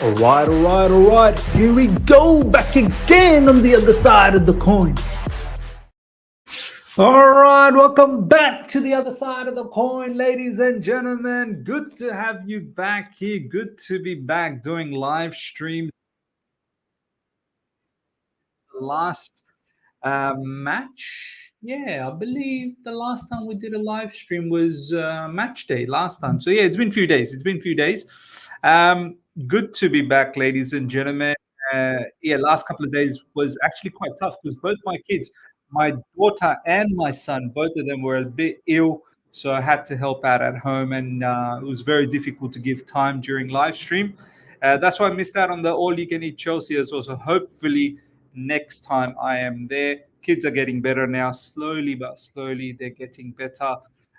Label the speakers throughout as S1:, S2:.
S1: All right. Here we go, back again on the other side of the coin. All right, welcome back to the other side of the coin, ladies and gentlemen. Good to have you back here. Good to be back doing live streams. Last match, yeah, I believe the last time we did a live stream was match day last time. So yeah, it's been a few days. Good to be back, ladies and gentlemen. Yeah, last couple of days was actually quite tough because both my kids, my daughter and my son, both of them were a bit ill. So I had to help out at home, and it was very difficult to give time during live stream. That's why I missed out on the All You Can Eat Chelsea as well. So hopefully next time I am there. Kids are getting better now, slowly but slowly. They're getting better,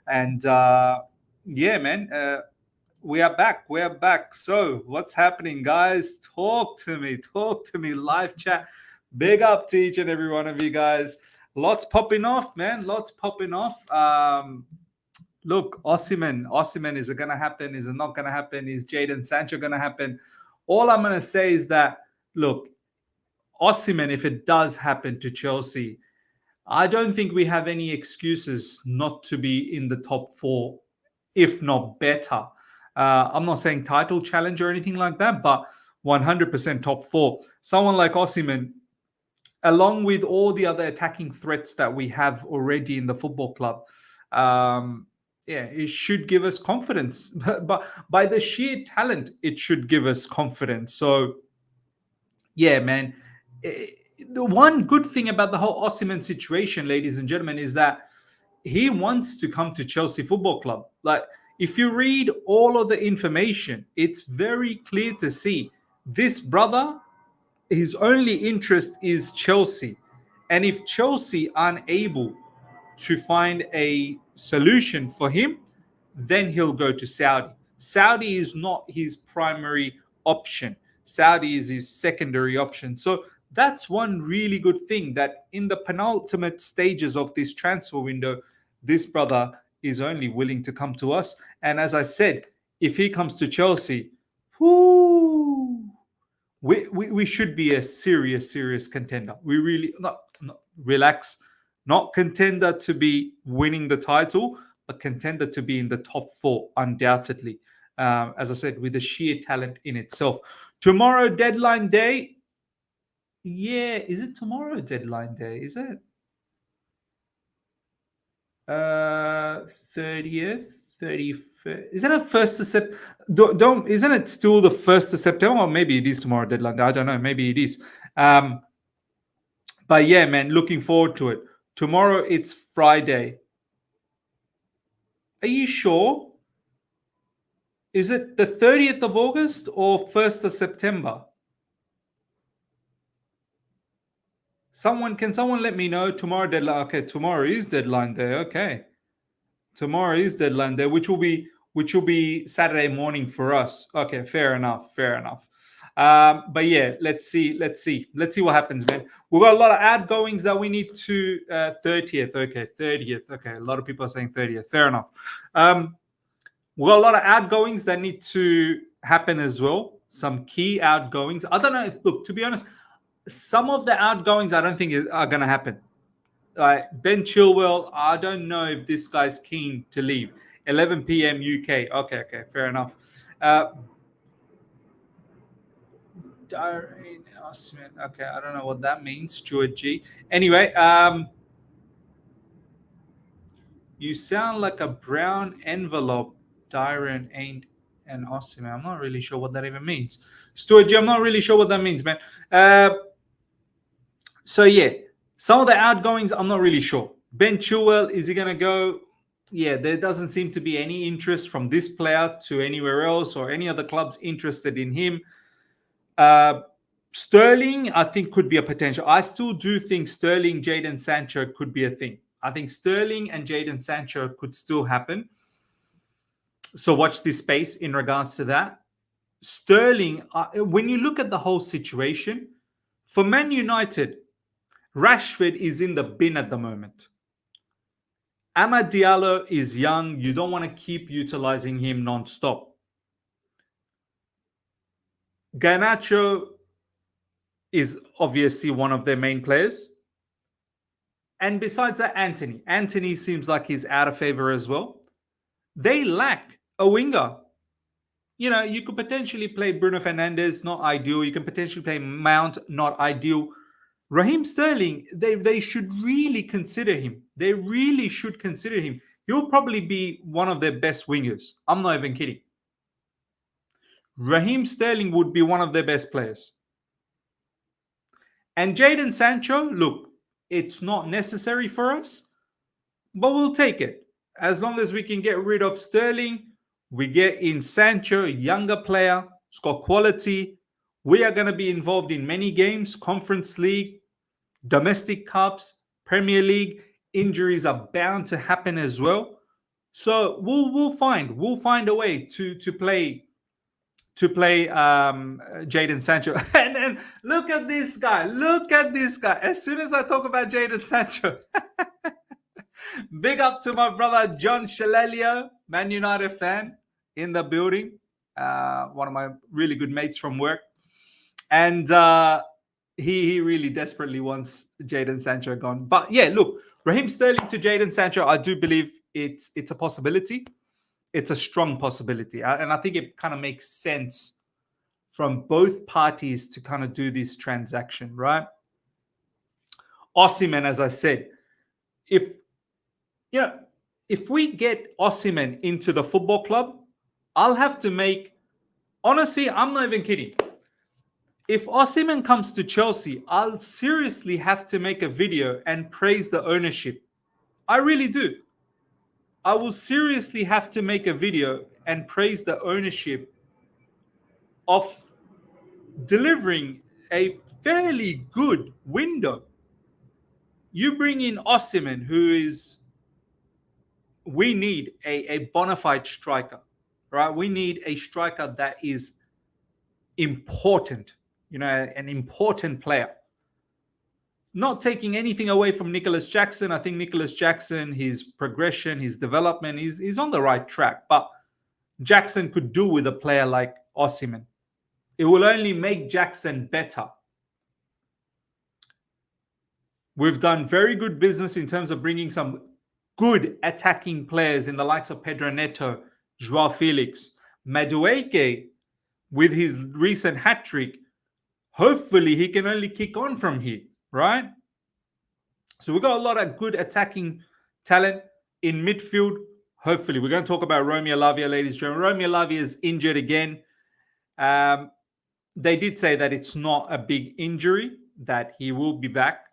S1: and yeah, man, we are back. We are back. So, what's happening, guys? Talk to me. Talk to me. Live chat. Big up to each and every one of you guys. Lots popping off, man. Lots popping off. Look, Osimhen, is it going to happen? Is it not going to happen? Is Jadon Sancho going to happen? All I'm going to say is that, look, Osimhen, if it does happen to Chelsea, I don't think we have any excuses not to be in the top four, if not better. I'm not saying title challenge or anything like that, but 100% top four. Someone like Osimhen, along with all the other attacking threats that we have already in the football club, yeah, it should give us confidence. But by the sheer talent, it should give us confidence. So, yeah, man. The one good thing about the whole Osimhen situation, ladies and gentlemen, is that he wants to come to Chelsea Football Club. Like, if you read all of the information, it's very clear to see this brother, his only interest is Chelsea. And if Chelsea aren't able to find a solution for him, then he'll go to Saudi. Saudi is not his primary option. Saudi is his secondary option. So that's one really good thing, that in the penultimate stages of this transfer window, this brother is only willing to come to us. And as I said, if he comes to Chelsea, whoo, we should be a serious contender. We really not relax, not contender to be winning the title, but contender to be in the top four, undoubtedly. As I said, with the sheer talent in itself. Tomorrow, deadline day. Yeah, is it tomorrow deadline day? Is it 30th, 31st? Isn't it 1st of September? Don't isn't it still the 1st of September? Or maybe it is tomorrow deadline day. I don't know. Maybe it is. But yeah, man, looking forward to it. Tomorrow it's Friday. Are you sure? Is it the 30th of August or 1st of September? Can someone let me know? Tomorrow deadline. Okay, tomorrow is deadline day. Okay. Tomorrow is deadline day, which will be Saturday morning for us. Okay, fair enough. But yeah, let's see what happens, man. We've got a lot of outgoings that we need to 30th. Okay, 30th. Okay, a lot of people are saying 30th. Fair enough. We've got a lot of outgoings that need to happen as well. Some key outgoings. I don't know. Look, to be honest, some of the outgoings I don't think are going to happen. Ben Chilwell, I don't know if this guy's keen to leave. 11 p.m. UK. Okay, fair enough. Okay, I don't know what that means. Stuart G. Anyway, you sound like a brown envelope. Darren ain't an Osimhen. I'm not really sure what that even means. Stuart G, I'm not really sure what that means, man. So yeah, some of the outgoings, I'm not really sure. Ben Chilwell, is he going to go? Yeah, there doesn't seem to be any interest from this player to anywhere else or any other clubs interested in him. Sterling, I think, could be a potential. I still do think Sterling, Jadon Sancho could be a thing. I think Sterling and Jadon Sancho could still happen. So watch this space in regards to that. Sterling, when you look at the whole situation, for Man United, Rashford is in the bin at the moment. Amad Diallo is young. You don't want to keep utilizing him non-stop. Garnacho is obviously one of their main players. And besides that, Anthony. Anthony seems like he's out of favor as well. They lack a winger. You could potentially play Bruno Fernandes, not ideal. You can potentially play Mount, not ideal. Raheem Sterling, they should really consider him. They really should consider him. He'll probably be one of their best wingers. I'm not even kidding. Raheem Sterling would be one of their best players. And Jadon Sancho, look, it's not necessary for us, but we'll take it. As long as we can get rid of Sterling, we get in Sancho, a younger player, he's got quality. We are going to be involved in many games, Conference League, domestic cups, Premier League. Injuries are bound to happen as well. So we'll find a way to play Jadon Sancho. And then look at this guy. Look at this guy. As soon as I talk about Jadon Sancho, big up to my brother John Shalelio, Man United fan in the building. One of my really good mates from work. And he really desperately wants Jadon Sancho gone. But yeah, look, Raheem Sterling to Jadon Sancho, I do believe it's a possibility. It's a strong possibility. And I think it kind of makes sense from both parties to kind of do this transaction, right? Osimhen, as I said, if we get Osimhen into the football club, I'll have to make, honestly, I'm not even kidding. If Osimhen comes to Chelsea, I'll seriously have to make a video and praise the ownership. I really do. I will seriously have to make a video and praise the ownership of delivering a fairly good window. You bring in Osimhen, we need a bona fide striker, right? We need a striker that is important, an important player. Not taking anything away from Nicholas Jackson. I think Nicholas Jackson, his progression, his development, is on the right track. But Jackson could do with a player like Osimhen. It will only make Jackson better. We've done very good business in terms of bringing some good attacking players in the likes of Pedro Neto, Joao Felix, Madueke, with his recent hat trick. Hopefully, he can only kick on from here, right? So we've got a lot of good attacking talent in midfield. Hopefully, we're going to talk about Romeo Lavia, ladies and gentlemen. Romeo Lavia is injured again. They did say that it's not a big injury, that he will be back.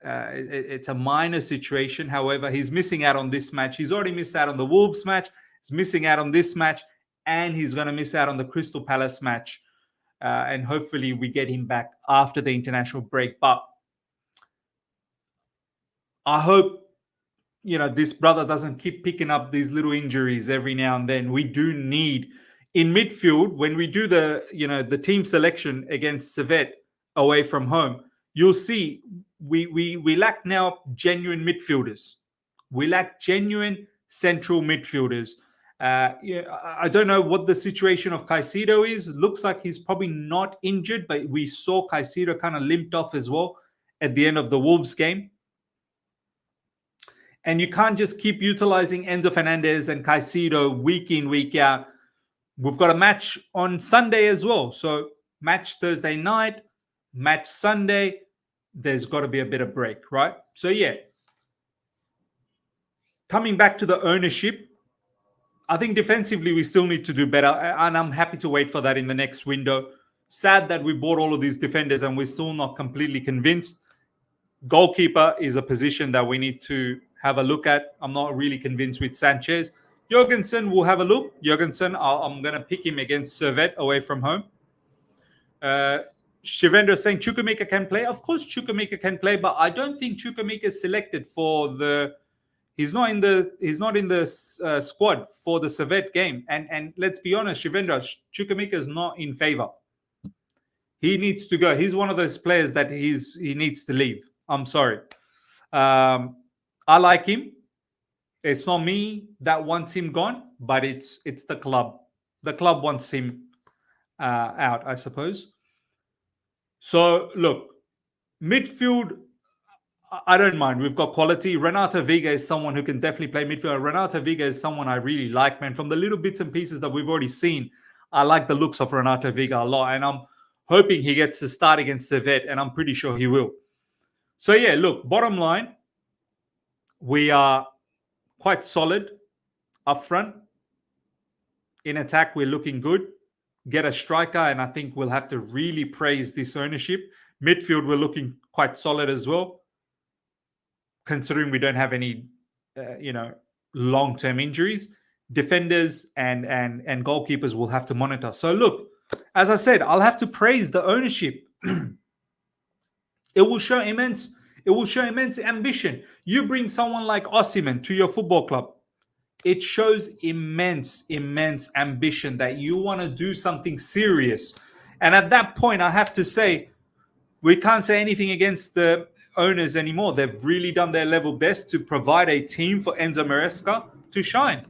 S1: It's a minor situation. However, he's missing out on this match. He's already missed out on the Wolves match. He's missing out on this match. And he's going to miss out on the Crystal Palace match. And hopefully we get him back after the international break. But I hope, this brother doesn't keep picking up these little injuries every now and then. We do need, in midfield, when we do the team selection against Servette away from home, you'll see we lack now genuine midfielders. We lack genuine central midfielders. I don't know what the situation of Caicedo is. Looks like he's probably not injured, but we saw Caicedo kind of limped off as well at the end of the Wolves game. And you can't just keep utilizing Enzo Fernandez and Caicedo week in, week out. We've got a match on Sunday as well. So match Thursday night, match Sunday. There's got to be a bit of break, right? So yeah. Coming back to the ownership, I think defensively we still need to do better. And I'm happy to wait for that in the next window. Sad that we bought all of these defenders and we're still not completely convinced. Goalkeeper is a position that we need to have a look at. I'm not really convinced with Sanchez. Jorgensen, we'll have a look. Jorgensen, I'm going to pick him against Servette away from home. Shivendra saying Chukwuemeka can play. Of course Chukwuemeka can play, but I don't think Chukwuemeka is selected for the... He's not in the squad for the Servette game. And let's be honest, Shivendra, Chukwuemeka is not in favor. He needs to go. He's one of those players that he needs to leave. I'm sorry. I like him. It's not me that wants him gone, but it's the club. The club wants him out, I suppose. So look, midfield, I don't mind. We've got quality. Renato Veiga is someone who can definitely play midfield. Renato Veiga is someone I really like, man. From the little bits and pieces that we've already seen, I like the looks of Renato Veiga a lot, and I'm hoping he gets to start against Servette, and I'm pretty sure he will. So yeah, look, bottom line, we are quite solid up front. In attack, we're looking good. Get a striker, and I think we'll have to really praise this ownership. Midfield, we're looking quite solid as well, considering we don't have any, long-term injuries. Defenders and goalkeepers will have to monitor. So look, as I said, I'll have to praise the ownership. It will show immense ambition. You bring someone like Osimhen to your football club. It shows immense ambition that you want to do something serious. And at that point, I have to say, we can't say anything against the owners anymore. They've really done their level best to provide a team for Enzo Maresca to shine.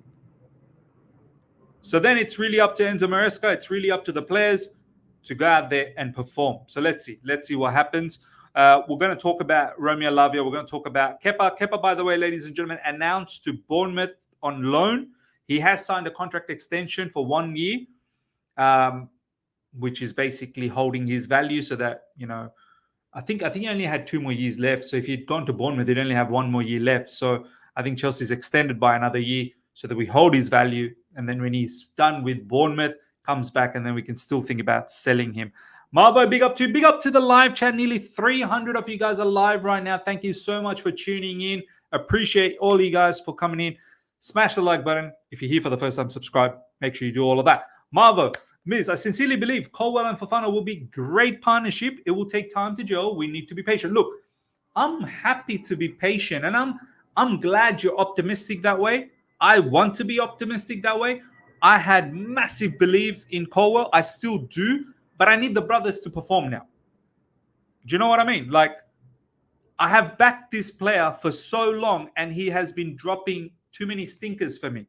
S1: So then it's really up to Enzo Maresca. It's really up to the players to go out there and perform. So let's see what happens. We're going to talk about Romeo Lavia. We're going to talk about Kepa. Kepa, by the way, ladies and gentlemen, announced to Bournemouth on loan. He has signed a contract extension for 1 year, which is basically holding his value so that, I think he only had 2 more years left. So if he'd gone to Bournemouth, he'd only have 1 more year left. So I think Chelsea's extended by another year so that we hold his value. And then when he's done with Bournemouth, comes back, and then we can still think about selling him. Marvo, big up to the live chat. Nearly 300 of you guys are live right now. Thank you so much for tuning in. Appreciate all you guys for coming in. Smash the like button. If you're here for the first time, subscribe. Make sure you do all of that. Marvo, Miz, I sincerely believe Colwell and Fofana will be great partnership. It will take time to gel. We need to be patient. Look, I'm happy to be patient, and I'm glad you're optimistic that way. I want to be optimistic that way. I had massive belief in Colwell. I still do, but I need the brothers to perform now. Do you know what I mean? Like, I have backed this player for so long, and he has been dropping too many stinkers for me.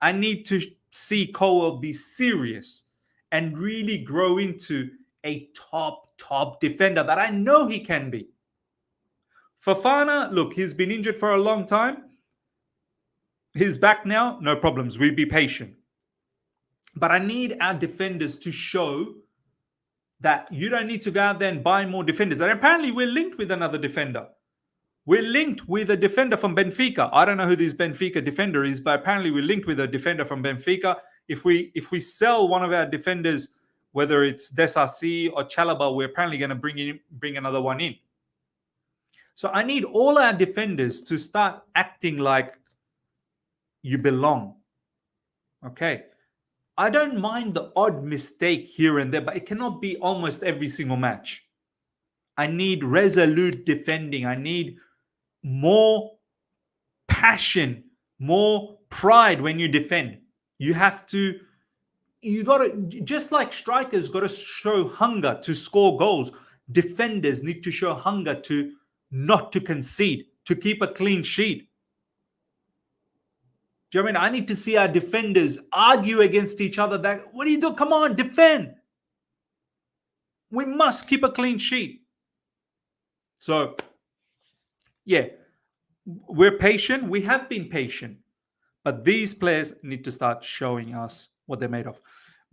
S1: I need to see Colwell be serious and really grow into a top defender that I know he can be. Fofana, look, he's been injured for a long time. He's back now, no problems. We'll be patient. But I need our defenders to show that you don't need to go out there and buy more defenders. And apparently we're linked with another defender. We're linked with a defender from Benfica. I don't know who this Benfica defender is, but apparently we're linked with a defender from Benfica. If we sell one of our defenders, whether it's Desasi or Chalaba, we're apparently going to bring another one in. So I need all our defenders to start acting like you belong. Okay. I don't mind the odd mistake here and there, but it cannot be almost every single match. I need resolute defending. I need more passion, more pride when you defend. You got to, just like strikers got to show hunger to score goals, defenders need to show hunger to not to concede, to keep a clean sheet. Do you know what I mean? I need to see our defenders argue against each other. What do you do? Come on, defend. We must keep a clean sheet. So, yeah, we're patient. We have been patient. But these players need to start showing us what they're made of.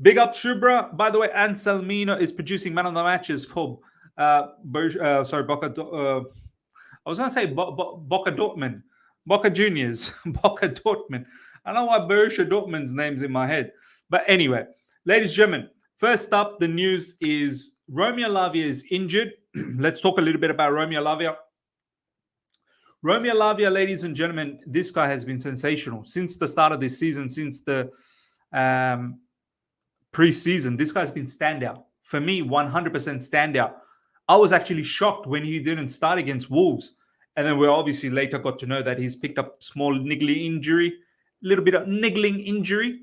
S1: Big up Shubra. By the way, Anselmino is producing man of the matches for Boca. I was going to say Boca Dortmund. Boca Juniors. Boca Dortmund. I don't know why Borussia Dortmund's name's in my head. But anyway, ladies and gentlemen, first up, the news is Romeo Lavia is injured. Let's talk a little bit about Romeo Lavia. Romeo Lavia, ladies and gentlemen, this guy has been sensational since the start of this season, since the pre-season. This guy's been standout. For me, 100% standout. I was actually shocked when he didn't start against Wolves. And then we obviously later got to know that he's picked up small niggly injury, a little bit of niggling injury,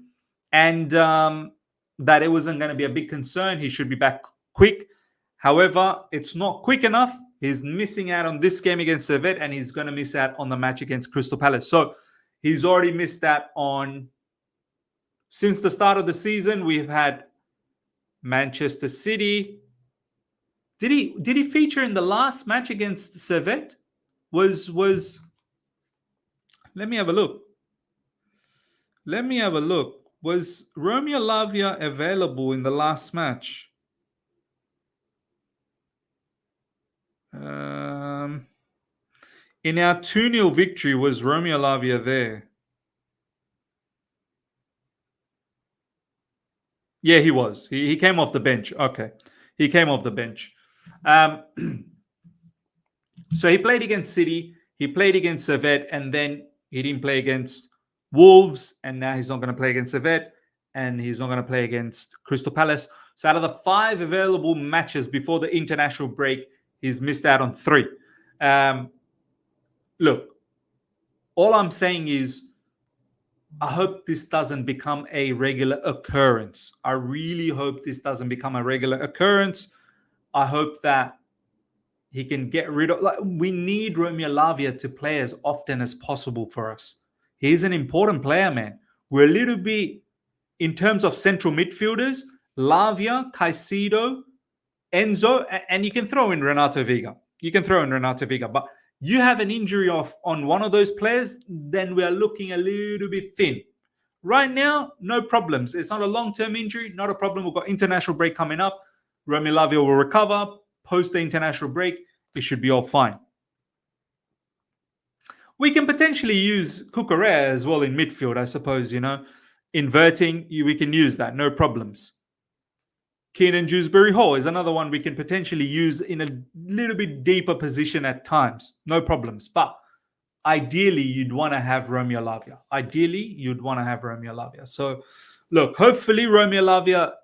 S1: and that it wasn't going to be a big concern. He should be back quick. However, it's not quick enough. He's missing out on this game against Servette, and he's going to miss out on the match against Crystal Palace. So He's already missed that on. Since the start of the season, we've had Manchester City. Did he feature in the last match against Servette? Was Let me have a look. Let me have a look. Was Romeo Lavia available in the last match? In our 2-0 victory, was Romeo Lavia there? Yeah, he was. He came off the bench. Okay. He came off the bench. So he played against City, he played against Servette, and then he didn't play against Wolves, and now he's not going to play against Servette, and he's not going to play against Crystal Palace. So out of the 5 available matches before the international break, he's missed out on 3. Look, all I'm saying is I hope this doesn't become a regular occurrence. I really hope this doesn't become a regular occurrence. I hope that he can get rid of. We need Romeo Lavia to play as often as possible for us. He's an important player, man. We're a little bit, in terms of central midfielders, Lavia, Caicedo, Enzo, and you can throw in Renato Veiga. But you have an injury on one of those players, then we are looking a little bit thin. Right now, no problems. It's not a long-term injury, not a problem. We've got international break coming up. Romeo Lavia will recover. Post the international break, it should be all fine. We can potentially use Cucurella as well in midfield, I suppose, Inverting, we can use that, no problems. Keenan Dewsbury Hall is another one we can potentially use in a little bit deeper position at times. No problems. But ideally, you'd want to have Romeo Lavia. So, look, hopefully Romeo Lavia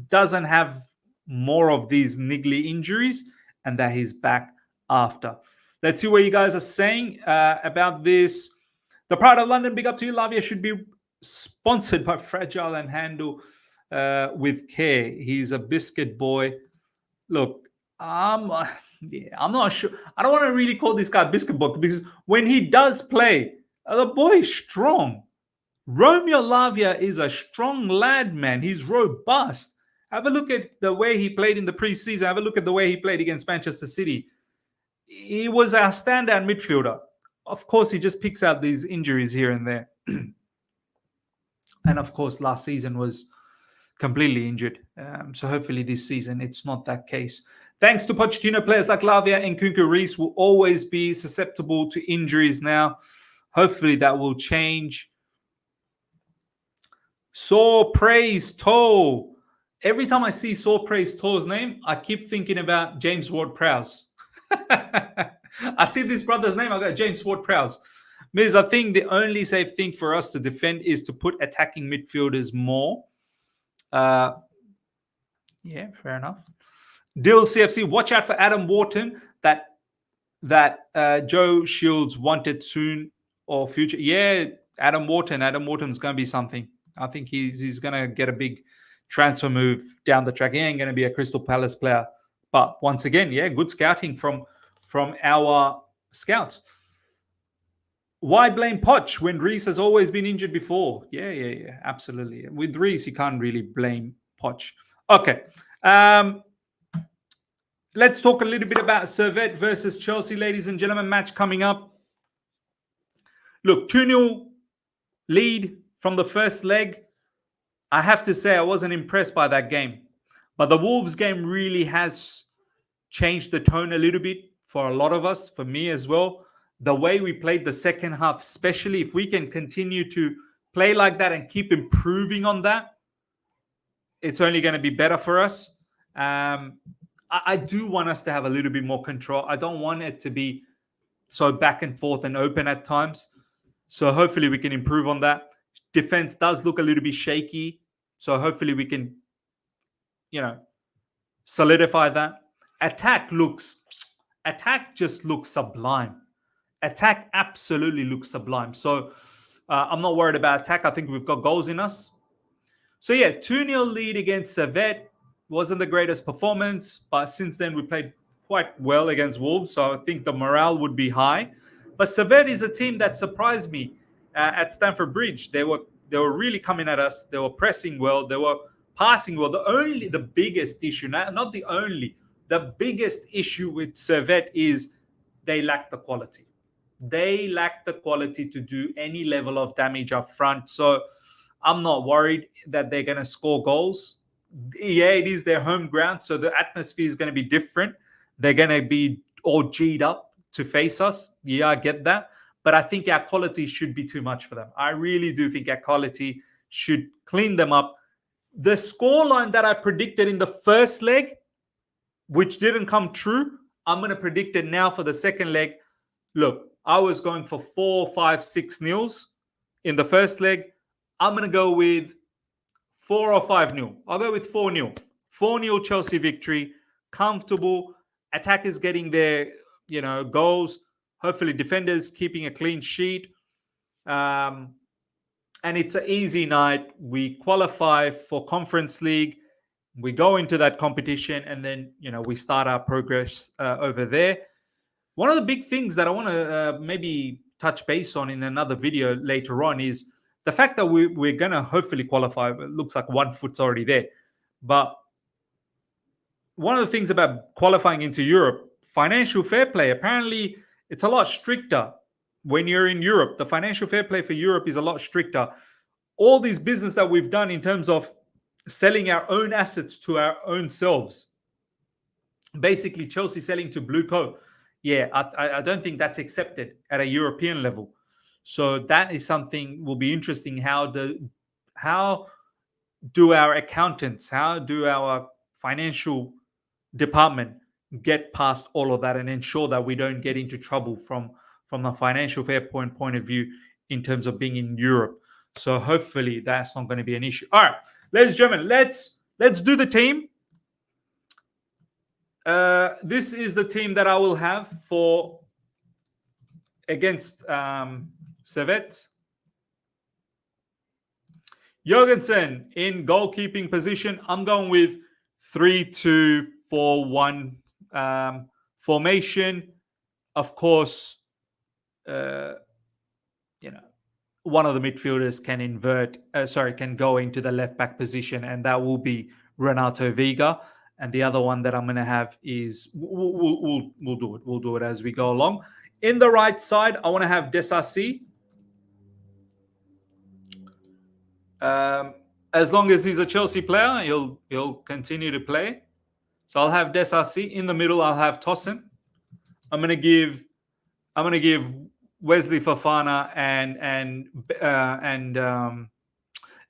S1: doesn't have more of these niggly injuries and that he's back after. Let's see what you guys are saying about this. The Pride of London, big up to you. Lavia should be sponsored by Fragile and Handle with care. He's a biscuit boy. Look, I'm not sure. I don't want to really call this guy biscuit boy because when he does play, the boy is strong. Romeo Lavia is a strong lad, man. He's robust. Have a look at the way he played in the preseason. Have a look at the way he played against Manchester City. He was our standout midfielder. Of course, he just picks out these injuries here and there. And of course, last season was completely injured. So hopefully this season, it's not that case. Thanks to Pochettino, players like Lavia and Kunku Reis will always be susceptible to injuries now. Hopefully that will change. Saw Praise Toll. Every time I see Saw Praise Toll's name, I keep thinking about James Ward-Prowse. I see this brother's name, I got James Ward-Prowse. Miz, I think the only safe thing for us to defend is to put attacking midfielders more. Yeah, fair enough. Dill CFC, watch out for Adam Wharton that Joe Shields wanted soon or future. Yeah, Adam Wharton's going to be something. I think he's going to get a big transfer move down the track. He ain't going to be a Crystal Palace player. But once again, yeah, good scouting from our scouts. Why blame Poch when Reis has always been injured before? Yeah, absolutely. With Reis, you can't really blame Poch. Okay. Let's talk a little bit about Servette versus Chelsea, ladies and gentlemen. Match coming up. Look, 2-0 lead from the first leg. I have to say I wasn't impressed by that game. But the Wolves game really has changed the tone a little bit for a lot of us, for me as well. The way we played the second half, especially if we can continue to play like that and keep improving on that, it's only going to be better for us. I do want us to have a little bit more control. I don't want it to be so back and forth and open at times. So hopefully we can improve on that. Defense does look a little bit shaky. So hopefully we can, solidify that. Attack just looks sublime. Attack absolutely looks sublime. So I'm not worried about attack. I think we've got goals in us. So yeah, 2-0 lead against Servette. Wasn't the greatest performance, but since then we played quite well against Wolves. So I think the morale would be high. But Servette is a team that surprised me. at Stamford Bridge. They were really coming at us. They were pressing well. They were passing well. The biggest issue, not the only, the biggest issue with Servette is they lack the quality. They lack the quality to do any level of damage up front. So I'm not worried that they're going to score goals. Yeah, it is their home ground, so the atmosphere is going to be different. They're going to be all G'd up to face us. Yeah, I get that. But I think our quality should be too much for them. I really do think our quality should clean them up. The scoreline that I predicted in the first leg, which didn't come true, I'm going to predict it now for the second leg. Look, I was going for 4, 5, 6 nils in the first leg. I'm going to go with 4 or 5 nil. I'll go with 4 nil. 4 nil Chelsea victory. Comfortable. Attackers getting their goals. Hopefully defenders keeping a clean sheet. And it's an easy night. We qualify for Conference League. We go into that competition and then, we start our progress over there. One of the big things that I want to maybe touch base on in another video later on is the fact that we're going to hopefully qualify. It looks like 1 foot's already there. But one of the things about qualifying into Europe, financial fair play, apparently it's a lot stricter when you're in Europe. The financial fair play for Europe is a lot stricter. All this business that we've done in terms of selling our own assets to our own selves, basically Chelsea selling to Blue Co. Yeah, I don't think that's accepted at a European level. So that is something will be interesting. How do our accountants, how do our financial department get past all of that and ensure that we don't get into trouble from a financial fair point of view in terms of being in Europe. So hopefully that's not going to be an issue. All right, ladies and gentlemen, let's do the team. This is the team that I will have for against Servette. Jorgensen in goalkeeping position. I'm going with 3-2-4-1 formation. Of course, one of the midfielders can go into the left back position, and that will be Renato Veiga. And the other one that I'm going to have is we'll do it. We'll do it as we go along. In the right side, I want to have Desassi. As long as he's a Chelsea player, he'll continue to play. So I'll have Desassi. In the middle, I'll have Tosin. I'm gonna give Wesley Fofana and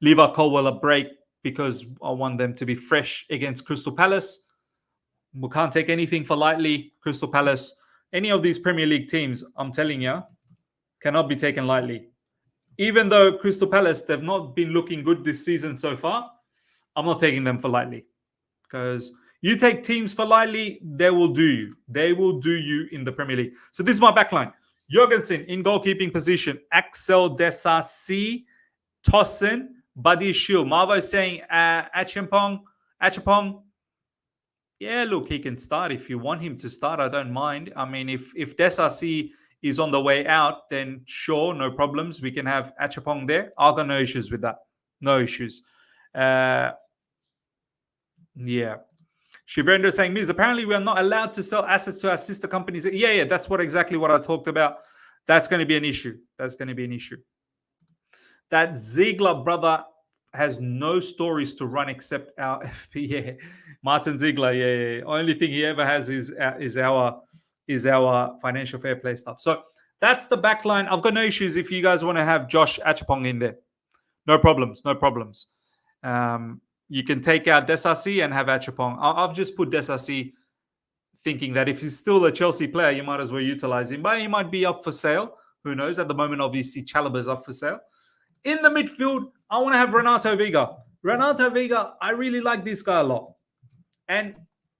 S1: Levi Colwill a break because I want them to be fresh against Crystal Palace. We can't take anything for lightly. Crystal Palace, any of these Premier League teams, I'm telling you, cannot be taken lightly. Even though Crystal Palace, they've not been looking good this season so far, I'm not taking them for lightly. Because you take teams for lightly, they will do you. They will do you in the Premier League. So this is my backline. Jorgensen in goalkeeping position. Axel Desassi, Tosin, Buddy Shield. Marvo is saying Achapong. Yeah, look, he can start if you want him to start. I don't mind. I mean, if Desassi is on the way out, then sure, no problems. We can have Achapong there. I've got no issues with that. No issues. Yeah. Shivrendra saying, Miz, apparently we are not allowed to sell assets to our sister companies. Yeah, that's exactly what I talked about. That's going to be an issue. That Ziegler brother has no stories to run except our FP. Yeah. Martin Ziegler, yeah. Only thing he ever has is our financial fair play stuff. So that's the back line. I've got no issues if you guys want to have Josh Achapong in there. No problems. You can take out Desassi and have Achapong. I've just put Desassi thinking that if he's still a Chelsea player, you might as well utilize him. But he might be up for sale. Who knows? At the moment, obviously, Chalobah's up for sale. In the midfield, I want to have Renato Veiga. Renato Veiga, I really like this guy a lot. And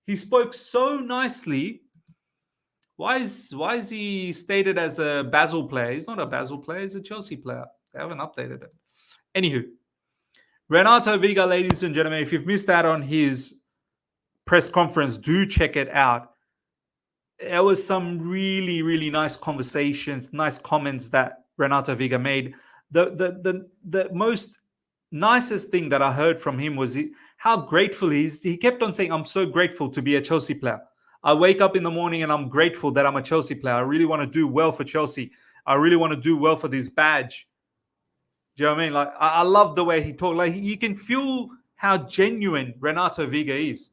S1: he spoke so nicely. Why is he stated as a Basel player? He's not a Basel player. He's a Chelsea player. They haven't updated it. Anywho, Renato Veiga, ladies and gentlemen, if you've missed out on his press conference, do check it out. There was some really, really nice conversations, nice comments that Renato Veiga made. The most nicest thing that I heard from him was how grateful he is. He kept on saying, "I'm so grateful to be a Chelsea player. I wake up in the morning and I'm grateful that I'm a Chelsea player. I really want to do well for Chelsea. I really want to do well for this badge." Do you know what I mean? Like, I love the way he talked. Like, you can feel how genuine Renato Veiga is.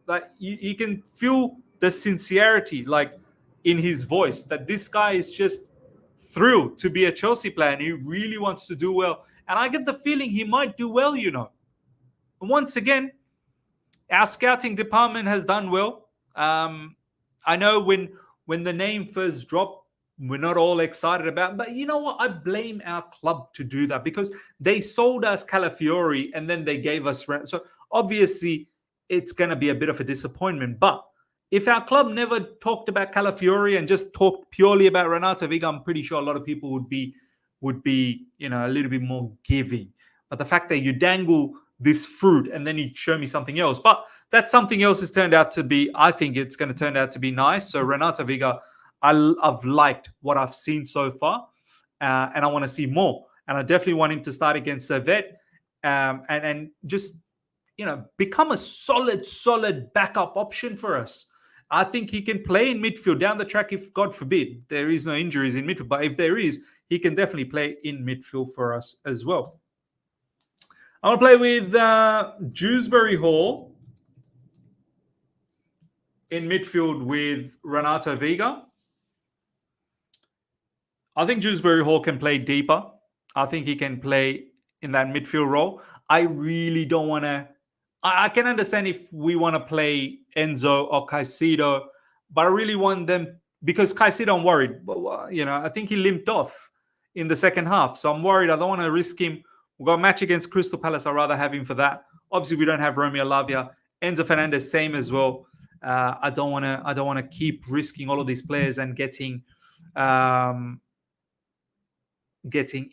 S1: Like, you can feel the sincerity, like, in his voice, that this guy is just thrilled to be a Chelsea player and he really wants to do well. And I get the feeling he might do well, you know. Once again, our scouting department has done well. I know when the name first dropped, we're not all excited about, but you know what? I blame our club to do that because they sold us Calafiori and then they gave us so obviously it's going to be a bit of a disappointment. But if our club never talked about Calafiori and just talked purely about Renato Veiga, I'm pretty sure a lot of people would be a little bit more giving. But the fact that you dangle this fruit and then you show me something else, but that something else has turned out to be, I think it's going to turn out to be nice. So Renato Veiga, I've liked what I've seen so far, and I want to see more. And I definitely want him to start against Servette, and just become a solid backup option for us. I think he can play in midfield down the track if, God forbid, there is no injuries in midfield. But if there is, he can definitely play in midfield for us as well. I'm going to play with Dewsbury Hall in midfield with Renato Veiga. I think Dewsbury Hall can play deeper. I think he can play in that midfield role. I really don't want to. I can understand if we want to play Enzo or Caicedo, but I really want them because Caicedo, I'm worried. I think he limped off in the second half, so I'm worried. I don't want to risk him. We've got a match against Crystal Palace. I'd rather have him for that. Obviously, we don't have Romeo Lavia. Enzo Fernandez, same as well. I don't want to keep risking all of these players and getting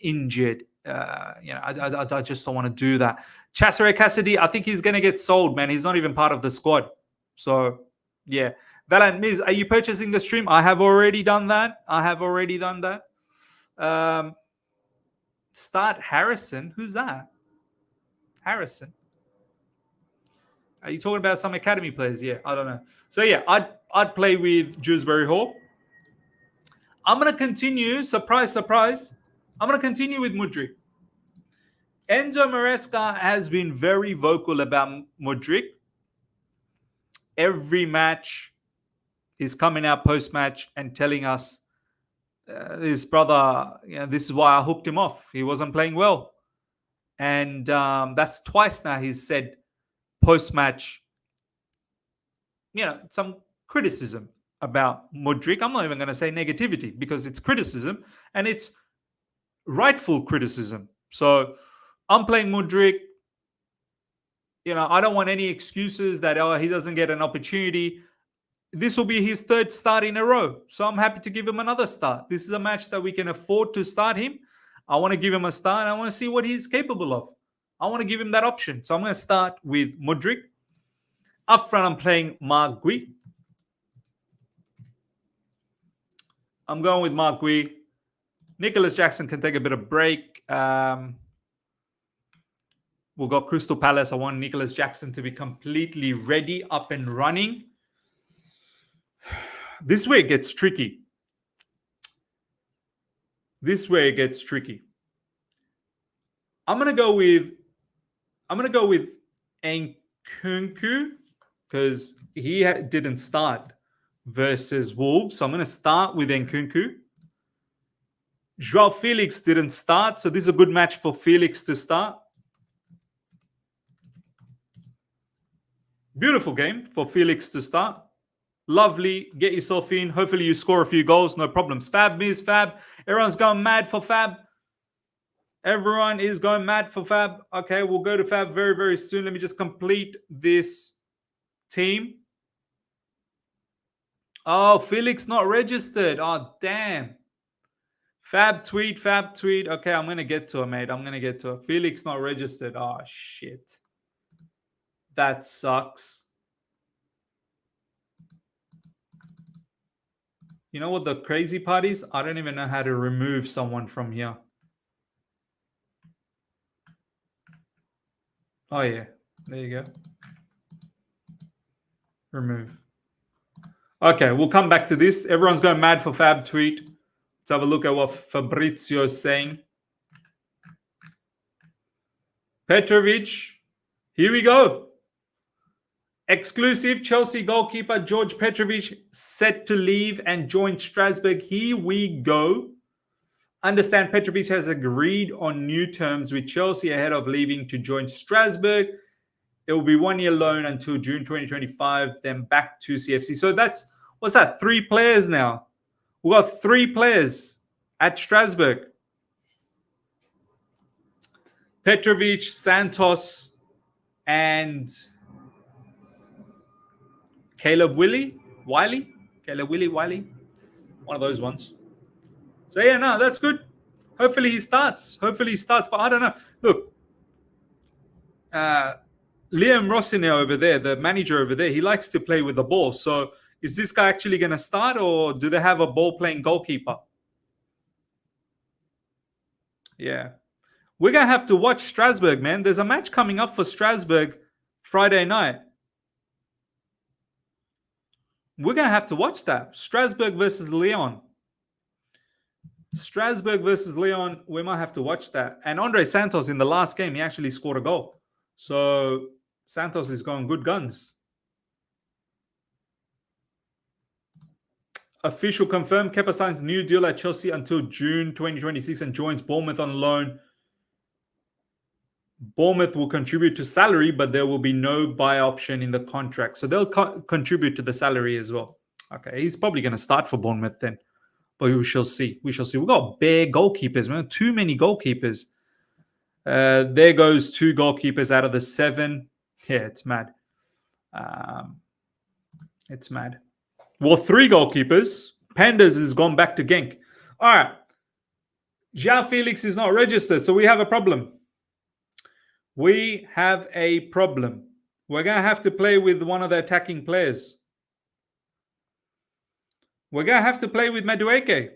S1: injured. I just don't want to do that. Cesare Cassidy, I think he's going to get sold, man. He's not even part of the squad. So, yeah. Valant Miz, are you purchasing the stream? I have already done that. Start Harrison. Who's that? Harrison. Are you talking about some academy players? Yeah, I don't know. So, yeah, I'd play with Dewsbury Hall. I'm going to continue. Surprise, surprise. I'm going to continue with Mudryk. Enzo Maresca has been very vocal about Mudryk. Every match, he's coming out post-match and telling us, his brother, this is why I hooked him off. He wasn't playing well. And that's twice now he's said post-match, some criticism about Mudryk. I'm not even going to say negativity because it's criticism and it's rightful criticism. So I'm playing Mudryk. I don't want any excuses that he doesn't get an opportunity. This will be his third start in a row. So I'm happy to give him another start. This is a match that we can afford to start him. I want to give him a start and I want to see what he's capable of. I want to give him that option. So I'm going to start with Mudryk. Up front, I'm playing Marc Guy. I'm going with Marc Guy. Nicholas Jackson can take a bit of break. We'll go Crystal Palace. I want Nicholas Jackson to be completely ready, up and running. This way it gets tricky. I'm gonna go with Nkunku because he didn't start versus Wolves. So I'm gonna start with Nkunku. Joao Felix didn't start, so this is a good match for Felix to start. Beautiful game for Felix to start. Lovely. Get yourself in. Hopefully you score a few goals. No problems. Fab, Miz, Fab. Everyone's going mad for Fab. Everyone is going mad for Fab. Okay, we'll go to Fab very, very soon. Let me just complete this team. Oh, Felix not registered. Oh, damn. Fab tweet. Okay, I'm going to get to it, mate. I'm going to get to it. Felix not registered. Oh, shit. That sucks. You know what the crazy part is? I don't even know how to remove someone from here. Oh, yeah. There you go. Remove. Okay, we'll come back to this. Everyone's going mad for Fab tweet. Let's have a look at what Fabrizio's saying. Petrovic. Here we go. Exclusive Chelsea goalkeeper George Petrovic set to leave and join Strasbourg. Here we go. Understand Petrovic has agreed on new terms with Chelsea ahead of leaving to join Strasbourg. It will be 1 year loan until June 2025, then back to CFC. So that's, what's that, 3 players now? We've got 3 players at Strasbourg. Petrovic, Santos, and Caleb Wiley. Caleb Wiley. One of those ones. So, yeah, no, that's good. Hopefully he starts. But I don't know. Look, Liam Rossine over there, the manager over there, he likes to play with the ball. So is this guy actually going to start, or do they have a ball-playing goalkeeper? Yeah. We're going to have to watch Strasbourg, man. There's a match coming up for Strasbourg Friday night. We're going to have to watch that. Strasbourg versus Lyon. We might have to watch that. And Andre Santos, in the last game, he actually scored a goal. So Santos is going good guns. Official confirmed. Kepa signs new deal at Chelsea until June 2026 and joins Bournemouth on loan. Bournemouth will contribute to salary, but there will be no buy option in the contract. So they'll contribute to the salary as well. Okay, he's probably going to start for Bournemouth then. But we shall see. We've got bare goalkeepers, man. Too many goalkeepers. There goes 2 goalkeepers out of the 7. Yeah, it's mad. It's mad. Well, 3 goalkeepers. Pandas has gone back to Genk. All right. João Felix is not registered, so we have a problem. We're going to have to play with one of the attacking players. We're going to have to play with Madueke.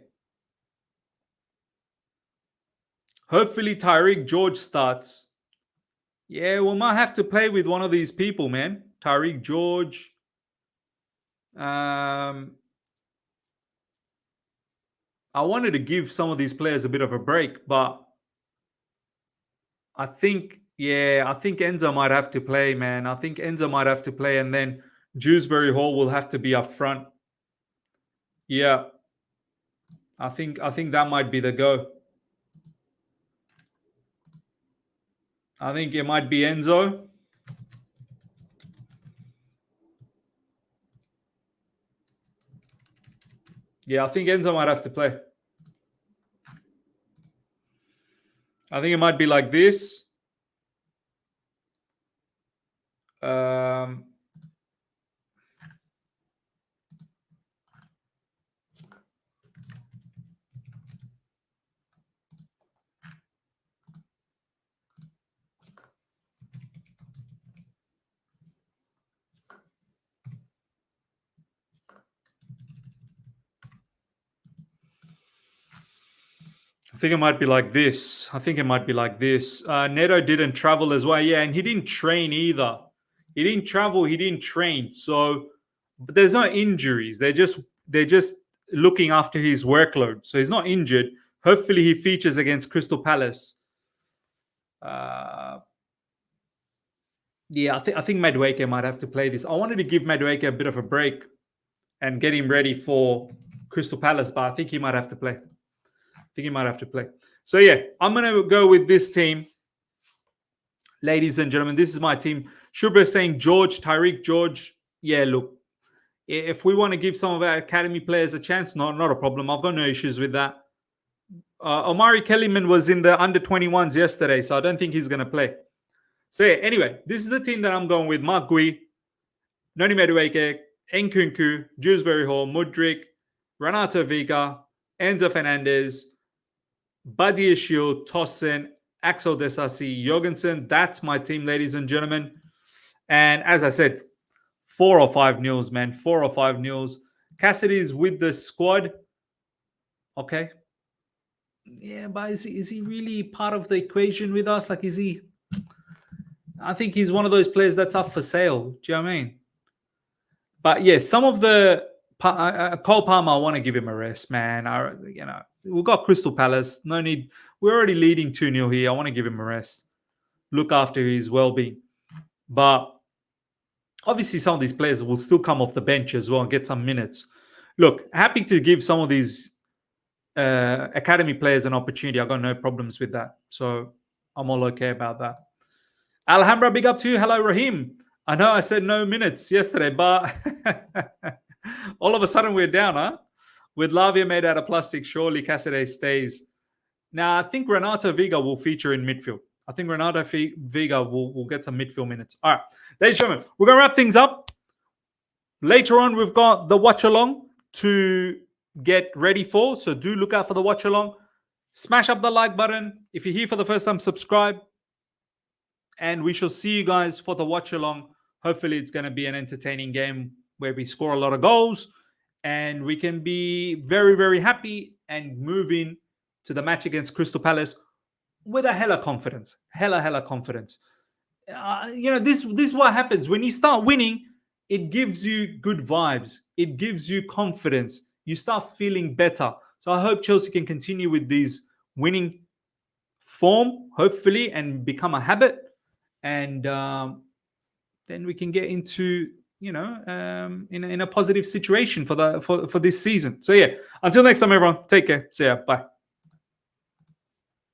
S1: Hopefully Tyreek George starts. Yeah, we might have to play with one of these people, man. Tyreek George. I wanted to give some of these players a bit of a break, but I think Enzo might have to play, man. And then Dewsbury Hall will have to be up front. Yeah. I think that might be the go. I think it might be Enzo. Yeah, I think Enzo might have to play. I think it might be like this. I think it might be like this. Neto didn't travel as well. Yeah, and he didn't train either. He didn't travel. He didn't train. So but there's no injuries. They're just looking after his workload. So he's not injured. Hopefully he features against Crystal Palace. Yeah, I think Madueke might have to play this. I wanted to give Madueke a bit of a break and get him ready for Crystal Palace, but I think he might have to play. So yeah, I'm going to go with this team. Ladies and gentlemen, this is my team. Shubra is saying Tyreek George. Yeah, look, if we want to give some of our academy players a chance, not a problem. I've got no issues with that. Omari Kellyman was in the under-21s yesterday, so I don't think he's going to play. So yeah, anyway, this is the team that I'm going with. Mark Gui, Noni Madueke, Nkunku, Dewsbury Hall, Mudryk, Renato Veiga, Enzo Fernandez, Badia Shield, Tosin, Axel Desasi, Jorgensen. That's my team, ladies and gentlemen. And as I said, 4 or 5 nils, man. 4 or 5 nils. Cassidy's with the squad. Okay. Yeah, but is he really part of the equation with us? Like, is he? I think he's one of those players that's up for sale. Do you know what I mean? But yeah, some of the Cole Palmer, I want to give him a rest, man. We've got Crystal Palace. No need. We're already leading 2-0 here. I want to give him a rest. Look after his well-being. But obviously, some of these players will still come off the bench as well and get some minutes. Look, happy to give some of these academy players an opportunity. I've got no problems with that. So I'm all okay about that. Alhambra, big up to you. Hello, Raheem. I know I said no minutes yesterday, but all of a sudden we're down, huh? With Lavia made out of plastic, surely Cassidy stays. Now, I think Renato Veiga will feature in midfield. I think Renato Veiga will get some midfield minutes. All right, ladies and gentlemen, we're going to wrap things up. Later on, we've got the watch along to get ready for. So do look out for the watch along. Smash up the like button. If you're here for the first time, subscribe. And we shall see you guys for the watch along. Hopefully, it's going to be an entertaining game where we score a lot of goals and we can be very, very happy and move in to the match against Crystal Palace with a hella confidence. Hella confidence. This is what happens when you start winning. It gives you good vibes. It gives you confidence. You start feeling better. So I hope Chelsea can continue with these winning form, hopefully, and become a habit. And then we can get into in a positive situation for this season. So yeah, until next time, everyone, take care. See ya. Bye.